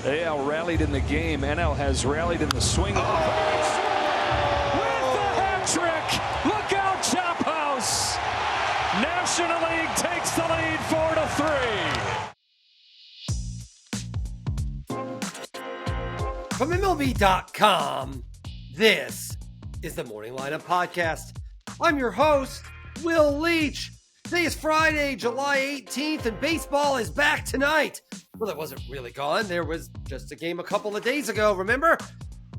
AL rallied in the game. NL has rallied in the swing. With the hat trick. Look out, Chop House. National League takes the lead 4-3. From MLB.com, this is the Morning Lineup Podcast. I'm your host, Will Leach. Today is Friday, July 18th, and baseball is back tonight. Well, it wasn't really gone. There was just a game a couple of days ago, remember?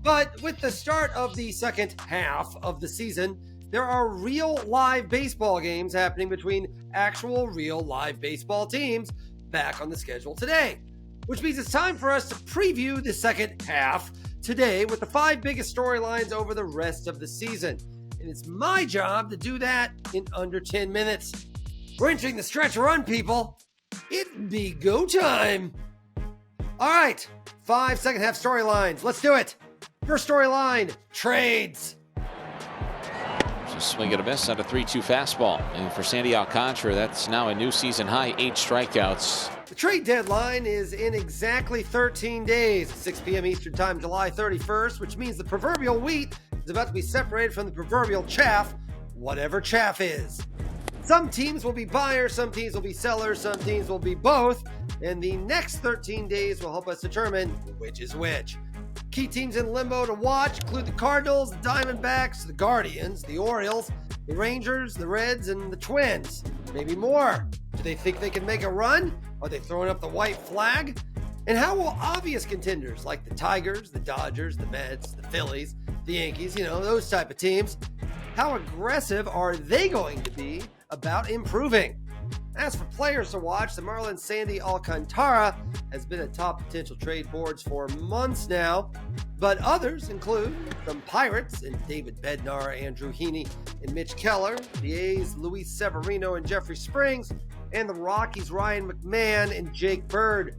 But with the start of the second half of the season, there are real live baseball games happening between actual real live baseball teams back on the schedule today. Which means it's time for us to preview the second half today with the 5 biggest storylines over the rest of the season. And it's my job to do that in under 10 minutes. We're entering the stretch run, people. It'd be go time. All right, 5 second half storylines. Let's do it. First storyline, trades. Just swing and a miss on a 3-2 fastball. And for Sandy Alcantara, that's now a new season high, 8 strikeouts. The trade deadline is in exactly 13 days, 6 p.m. Eastern Time, July 31st, which means the proverbial wheat is about to be separated from the proverbial chaff, whatever chaff is. Some teams will be buyers, some teams will be sellers, some teams will be both, and the next 13 days will help us determine which is which. Key teams in limbo to watch include the Cardinals, the Diamondbacks, the Guardians, the Orioles, the Rangers, the Reds, and the Twins. Maybe more. Do they think they can make a run? Are they throwing up the white flag? And how will obvious contenders like the Tigers, the Dodgers, the Mets, the Phillies, the Yankees, those type of teams, how aggressive are they going to be about improving? As for players to watch, the Marlins' Sandy Alcantara has been atop potential trade boards for months now, but others include some Pirates and David Bednar, Andrew Heaney, and Mitch Keller, the A's' Luis Severino and Jeffrey Springs, and the Rockies' Ryan McMahon and Jake Bird.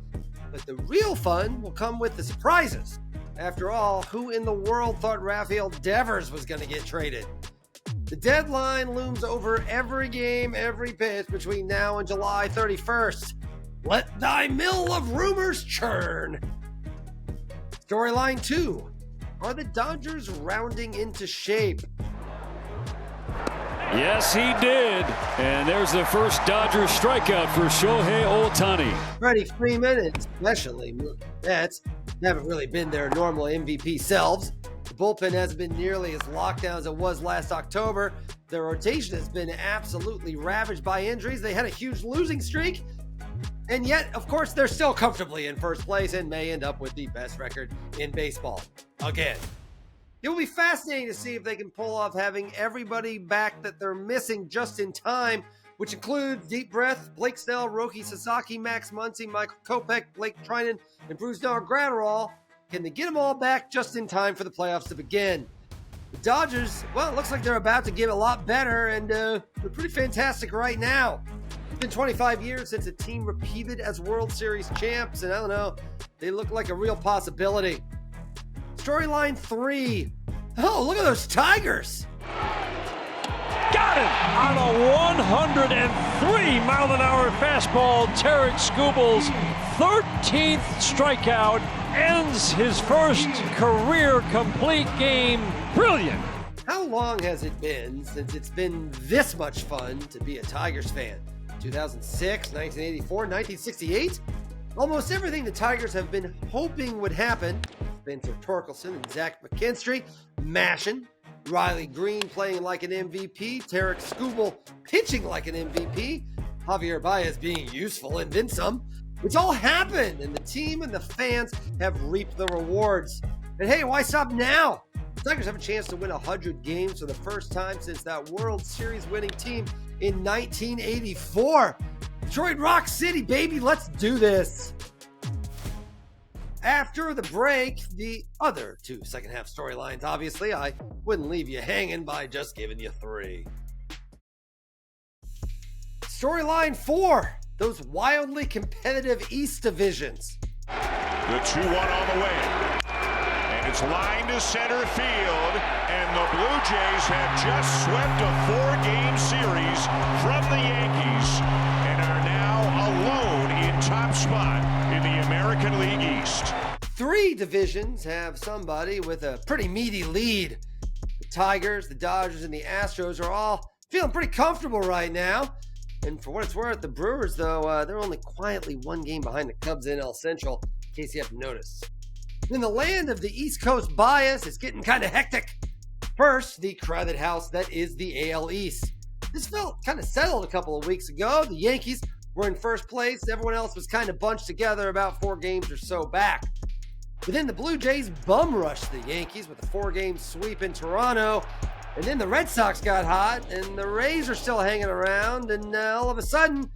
But the real fun will come with the surprises. After all, who in the world thought Rafael Devers was going to get traded? The deadline looms over every game, every pitch between now and July 31st. Let thy mill of rumors churn. Storyline 2. Are the Dodgers rounding into shape? Yes, he did. And there's the first Dodgers strikeout for Shohei Ohtani. Freddie Freeman, and especially Mets, haven't really been their normal MVP selves. The bullpen hasn't been nearly as locked down as it was last October. Their rotation has been absolutely ravaged by injuries. They had a huge losing streak. And yet, of course, they're still comfortably in first place and may end up with the best record in baseball. Again. It will be fascinating to see if they can pull off having everybody back that they're missing just in time, which includes Deep Breath, Blake Snell, Roki Sasaki, Max Muncy, Michael Kopech, Blake Trinan, and Brusdar Graterol. Can they get them all back just in time for the playoffs to begin? The Dodgers, well, it looks like they're about to get a lot better, and they're pretty fantastic right now. It's been 25 years since a team repeated as World Series champs, and I don't know, they look like a real possibility. Storyline 3. Oh, look at those Tigers. Got it on a 103-mile-an-hour fastball. Tarek Skubal's 13th strikeout ends his first career complete game. Brilliant. How long has it been since it's been this much fun to be a Tigers fan? 2006, 1984, 1968? Almost everything the Tigers have been hoping would happen. Spencer Torkelson and Zach McKinstry mashing. Riley Green playing like an MVP. Tarek Skubal pitching like an MVP. Javier Baez being useful and then some. It's all happened, and the team and the fans have reaped the rewards. And hey, why stop now? The Tigers have a chance to win 100 games for the first time since that World Series winning team in 1984. Detroit Rock City, baby, let's do this. After the break, the other 2 second half storylines, obviously. I wouldn't leave you hanging by just giving you 3. Storyline 4, those wildly competitive East divisions. The 2-1 on the way. And it's lined to center field. And the Blue Jays have just swept a 4-game series from the Yankees and are now alone in top spot in the American League East. three divisions have somebody with a pretty meaty lead. The Tigers, the Dodgers, and the Astros are all feeling pretty comfortable right now. And for what it's worth, the Brewers, though, they're only quietly one game behind the Cubs in NL Central, in case you haven't noticed. In the land of the East Coast bias, it's getting kind of hectic. First, the crowded house that is the AL East. This felt kind of settled a couple of weeks ago. The Yankees were in first place. Everyone else was kind of bunched together about 4 games or so back. But then the Blue Jays bum rushed the Yankees with a 4-game sweep in Toronto. And then the Red Sox got hot, and the Rays are still hanging around. And all of a sudden,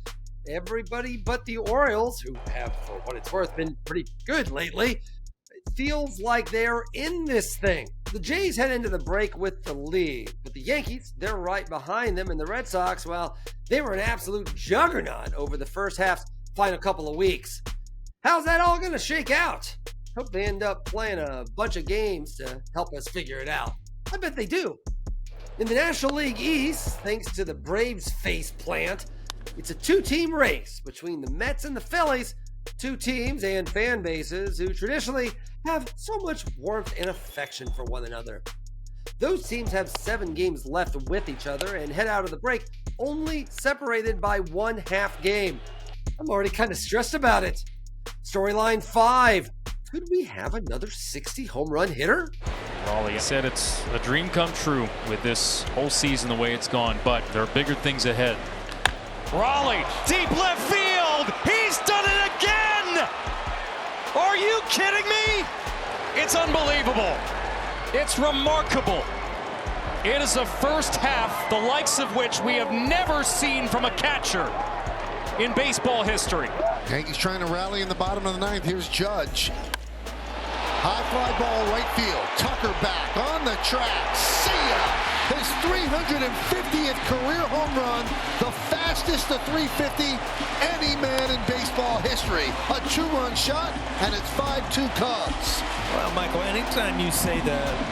everybody but the Orioles, who have, for what it's worth, been pretty good lately, it feels like they're in this thing. The Jays head into the break with the lead, but the Yankees, they're right behind them, and the Red Sox, well, they were an absolute juggernaut over the first half's final couple of weeks. How's that all going to shake out? Hope they end up playing a bunch of games to help us figure it out. I bet they do. In the National League East, thanks to the Braves face plant, it's a 2-team race between the Mets and the Phillies, 2 teams and fan bases who traditionally have so much warmth and affection for one another. Those teams have 7 games left with each other and head out of the break only separated by 1 half game. I'm already kind of stressed about it. Storyline 5. Could we have another 60 home run hitter? Raleigh said it's a dream come true with this whole season the way it's gone, but there are bigger things ahead. Raleigh, deep left field. He's done it again. Are you kidding me? It's unbelievable. It's remarkable. It is the first half, the likes of which we have never seen from a catcher in baseball history. Yankees trying to rally in the bottom of the 9th. Here's Judge. High fly ball right field. Tucker back on the track. See ya! His 350th career home run. The fastest to 350 any man in baseball history. A 2-run shot, and it's 5-2 Cubs. Well, Michael, anytime you say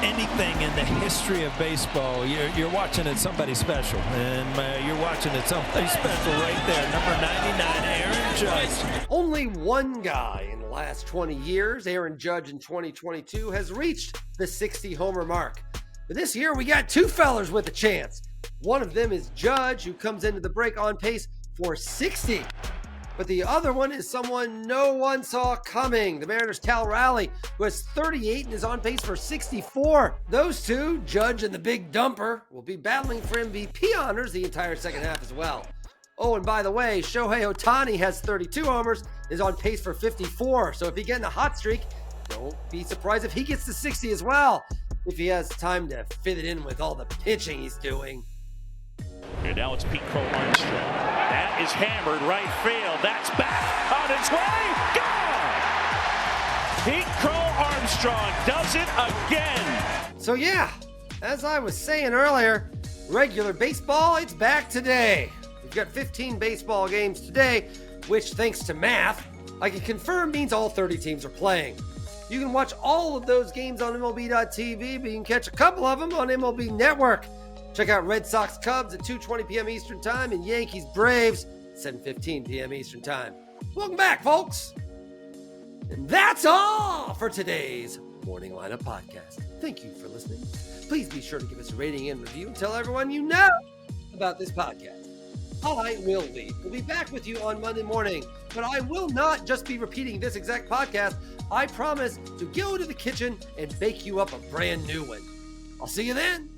anything in the history of baseball, you're watching it somebody special. And you're watching it somebody special right there. Number 99, Aaron Judge. Only one guy in the last 20 years, Aaron Judge in 2022, has reached the 60 homer mark. But this year, we got 2 fellers with a chance. One of them is Judge, who comes into the break on pace for 60. But the other one is someone no one saw coming. The Mariners' Cal Raleigh, who has 38 and is on pace for 64. Those two, Judge and the Big Dumper, will be battling for MVP honors the entire second half as well. Oh, and by the way, Shohei Ohtani has 32 homers, is on pace for 54. So if he gets in a hot streak, don't be surprised if he gets to 60 as well, if he has time to fit it in with all the pitching he's doing. And now it's Pete Crow Armstrong. That is hammered right field. That's back on its way. Gone! Pete Crow Armstrong does it again. So yeah, as I was saying earlier, regular baseball, it's back today. We've got 15 baseball games today, which thanks to math, I can confirm means all 30 teams are playing. You can watch all of those games on MLB.tv, but you can catch a couple of them on MLB Network. Check out Red Sox Cubs at 2:20 p.m. Eastern Time and Yankees Braves at 7:15 p.m. Eastern Time. Welcome back, folks. And that's all for today's Morning Lineup Podcast. Thank you for listening. Please be sure to give us a rating and review and tell everyone you know about this podcast. I will leave. We'll be back with you on Monday morning, but I will not just be repeating this exact podcast. I promise to go to the kitchen and bake you up a brand new one. I'll see you then.